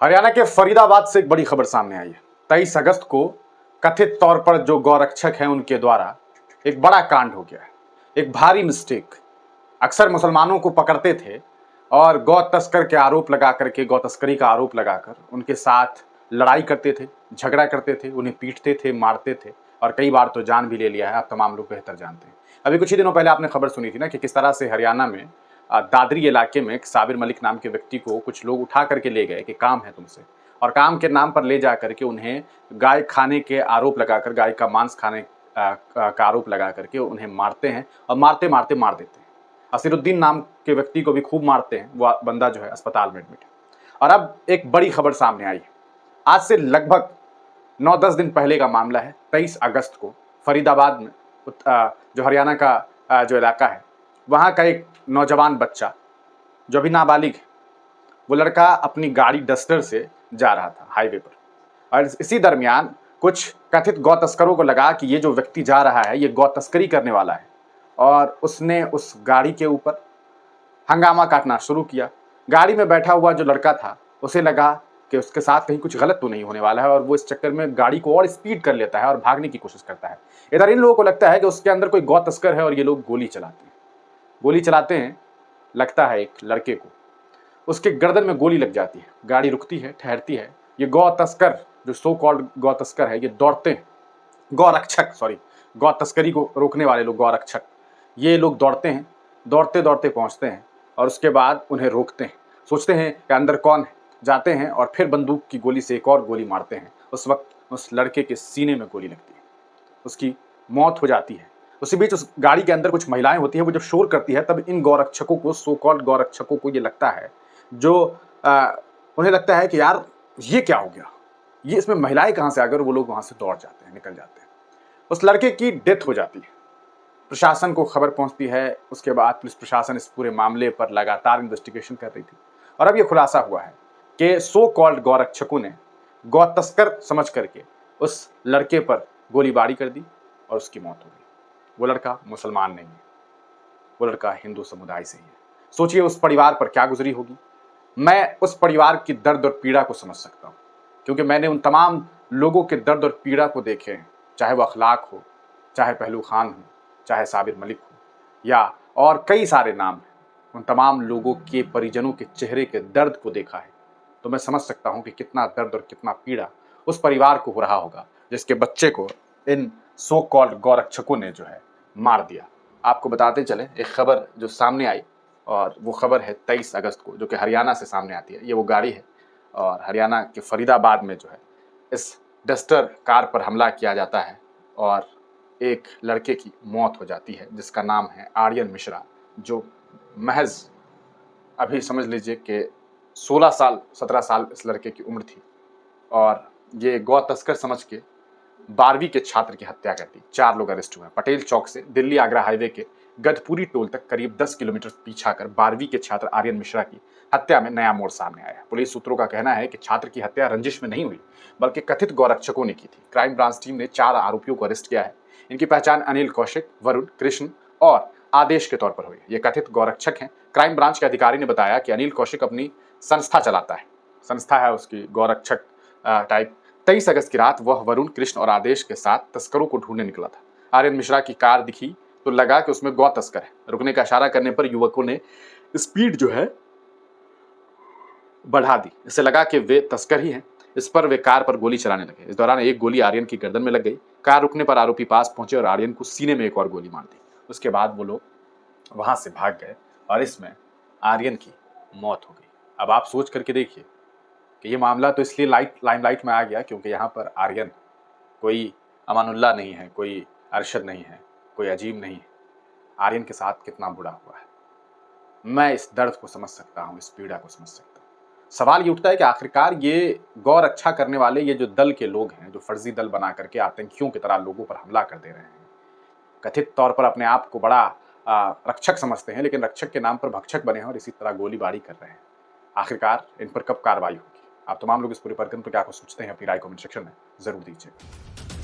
हरियाणा के फरीदाबाद से एक बड़ी खबर सामने आई है। 23 अगस्त को कथित तौर पर जो गौरक्षक हैं उनके द्वारा एक बड़ा कांड हो गया है, एक भारी मिस्टेक। अक्सर मुसलमानों को पकड़ते थे और गौ तस्कर के आरोप लगा करके, गौ तस्करी का आरोप लगाकर उनके साथ लड़ाई करते थे, झगड़ा करते थे, उन्हें पीटते थे, मारते थे और कई बार तो जान भी ले लिया है। आप तमाम लोग बेहतर जानते हैं। अभी कुछ ही दिनों पहले आपने खबर सुनी थी ना कि किस तरह से हरियाणा में दादरी इलाके में एक साबिर मलिक नाम के व्यक्ति को कुछ लोग उठा करके ले गए कि काम है तुमसे, और काम के नाम पर ले जा करके उन्हें गाय खाने के आरोप लगाकर, गाय का मांस खाने का आरोप लगा करके उन्हें मारते हैं और मारते मारते मार देते हैं। असीरुद्दीन नाम के व्यक्ति को भी खूब मारते हैं। वो बंदा जो है अस्पताल में एडमिट है। और अब एक बड़ी खबर सामने आई है। आज से लगभग 9-10 दिन पहले का मामला है। 23 अगस्त को फरीदाबाद में जो हरियाणा का जो इलाका है, वहाँ का एक नौजवान बच्चा जो अभी नाबालिग है, वो लड़का अपनी गाड़ी डस्टर से जा रहा था हाईवे पर, और इसी दरमियान कुछ कथित गौ तस्करों को लगा कि ये जो व्यक्ति जा रहा है ये गौ तस्करी करने वाला है, और उसने उस गाड़ी के ऊपर हंगामा काटना शुरू किया। गाड़ी में बैठा हुआ जो लड़का था उसे लगा कि उसके साथ कहीं कुछ गलत तो नहीं होने वाला है, और वो इस चक्कर में गाड़ी को और स्पीड कर लेता है और भागने की कोशिश करता है। इधर इन लोगों को लगता है कि उसके अंदर कोई गौ तस्कर है और ये लोग गोली चलाते हैं। गोली चलाते हैं, लगता है एक लड़के को, उसके गर्दन में गोली लग जाती है। गाड़ी रुकती है, ठहरती है। ये गौ तस्कर, जो सो कॉल्ड गौ तस्कर है, ये दौड़ते हैं। गौरक्षक, सॉरी, गौ तस्करी को रोकने वाले लोग, गौरक्षक, ये लोग दौड़ते हैं। दौड़ते दौड़ते पहुंचते हैं और उसके बाद उन्हें रोकते हैं। सोचते हैं कि अंदर कौन है, जाते हैं और फिर बंदूक की गोली से एक और गोली मारते हैं। उस वक्त उस लड़के के सीने में गोली लगती है, उसकी मौत हो जाती है। उसी बीच उस गाड़ी के अंदर कुछ महिलाएं होती है, वो जब शोर करती है तब इन गौरक्षकों को, सो कॉल्ड गौरक्षकों को ये लगता है, जो उन्हें लगता है कि यार ये क्या हो गया, ये इसमें महिलाएं कहाँ से आ गई, और वो लोग वहां से दौड़ जाते हैं, निकल जाते हैं। उस लड़के की डेथ हो जाती है। प्रशासन को खबर पहुंचती है। उसके बाद पुलिस प्रशासन इस पूरे मामले पर लगातार इन्वेस्टिगेशन कर रही थी, और अब यह खुलासा हुआ है कि सो कॉल्ड गौरक्षकों ने गौ तस्कर समझ करके उस लड़के पर गोलीबारी कर दी और उसकी मौत हो गई। वो लड़का मुसलमान नहीं है, वो लड़का हिंदू समुदाय से ही है। सोचिए उस परिवार पर क्या गुजरी होगी। मैं उस परिवार की दर्द और पीड़ा को समझ सकता हूँ, क्योंकि मैंने उन तमाम लोगों के दर्द और पीड़ा को देखे हैं, चाहे वो अखलाक हो, चाहे पहलू खान हो, चाहे साबिर मलिक हो, या और कई सारे नाम हैं। उन तमाम लोगों के परिजनों के चेहरे के दर्द को देखा है, तो मैं समझ सकता हूँ कि कितना दर्द और कितना पीड़ा उस परिवार को हो रहा होगा, जिसके बच्चे को इन सो कॉल्ड गौरक्षकों ने जो है मार दिया। आपको बताते चले एक खबर जो सामने आई, और वो खबर है 23 अगस्त को, जो कि हरियाणा से सामने आती है। ये वो गाड़ी है, और हरियाणा के फरीदाबाद में जो है इस डस्टर कार पर हमला किया जाता है और एक लड़के की मौत हो जाती है, जिसका नाम है आर्यन मिश्रा, जो महज अभी समझ लीजिए कि 16 साल 17 साल इस लड़के की उम्र थी, और ये गौ तस्कर समझ के 12वीं के छात्र की हत्या कर दी। 4 लोग अरेस्ट हुए। पटेल चौक से दिल्ली आगरा हाईवे के गधपुरी टोल तक करीब 10 किलोमीटर पीछा कर 12वीं के छात्र आर्यन मिश्रा की हत्या में नया मोड़ सामने आया है। पुलिस सूत्रों का कहना है कि छात्र की हत्या रंजिश में नहीं हुई, बल्कि कथित गौरक्षकों ने की थी। क्राइम ब्रांच टीम ने 4 आरोपियों को अरेस्ट किया है। इनकी पहचान अनिल कौशिक, वरुण, कृष्ण और आदेश के तौर पर हुई। ये कथित गौरक्षक हैं। क्राइम ब्रांच के अधिकारी ने बताया कि अनिल कौशिक अपनी संस्था चलाता है, संस्था है उसकी गौरक्षक टाइप। 23 अगस्त की रात वह वरुण, कृष्ण और आदेश के साथ तस्करों को ढूंढने निकला था। आर्यन मिश्रा की कार दिखी तो लगा कि उसमें गौ तस्कर है। रुकने का इशारा करने पर युवकों ने स्पीड जो है बढ़ा दी। इससे लगा कि वे तस्कर ही हैं। इस पर वे कार पर गोली चलाने लगे। इस दौरान एक गोली आर्यन की गर्दन में लग गई। कार रुकने पर आरोपी पास पहुंचे और आर्यन को सीने में एक और गोली मार दी। उसके बाद वो लोग वहां से भाग गए और इसमें आर्यन की मौत हो गई। अब आप सोच करके देखिए कि ये मामला तो इसलिए लाइमलाइट में आ गया क्योंकि यहाँ पर आर्यन कोई अमानुल्लाह नहीं है, कोई अरशद नहीं है, कोई अजीम नहीं है। आर्यन के साथ कितना बुरा हुआ है। मैं इस दर्द को समझ सकता हूँ, इस पीड़ा को समझ सकता हूँ। सवाल ये उठता है कि आखिरकार ये गौ रक्षा करने वाले ये जो दल के लोग हैं, जो फर्जी दल बना करके आतंकियों की तरह लोगों पर हमला कर दे रहे हैं, कथित तौर पर अपने आप को बड़ा रक्षक समझते हैं, लेकिन रक्षक के नाम पर भक्षक बने हैं और इसी तरह गोलीबारी कर रहे हैं। आखिरकार इन पर कब कार्रवाई होगी? आप तमाम लोग इस पूरे प्रकरण पर क्या कुछ सोचते हैं? अपनी राय कमेंट सेक्शन में जरूर दीजिए।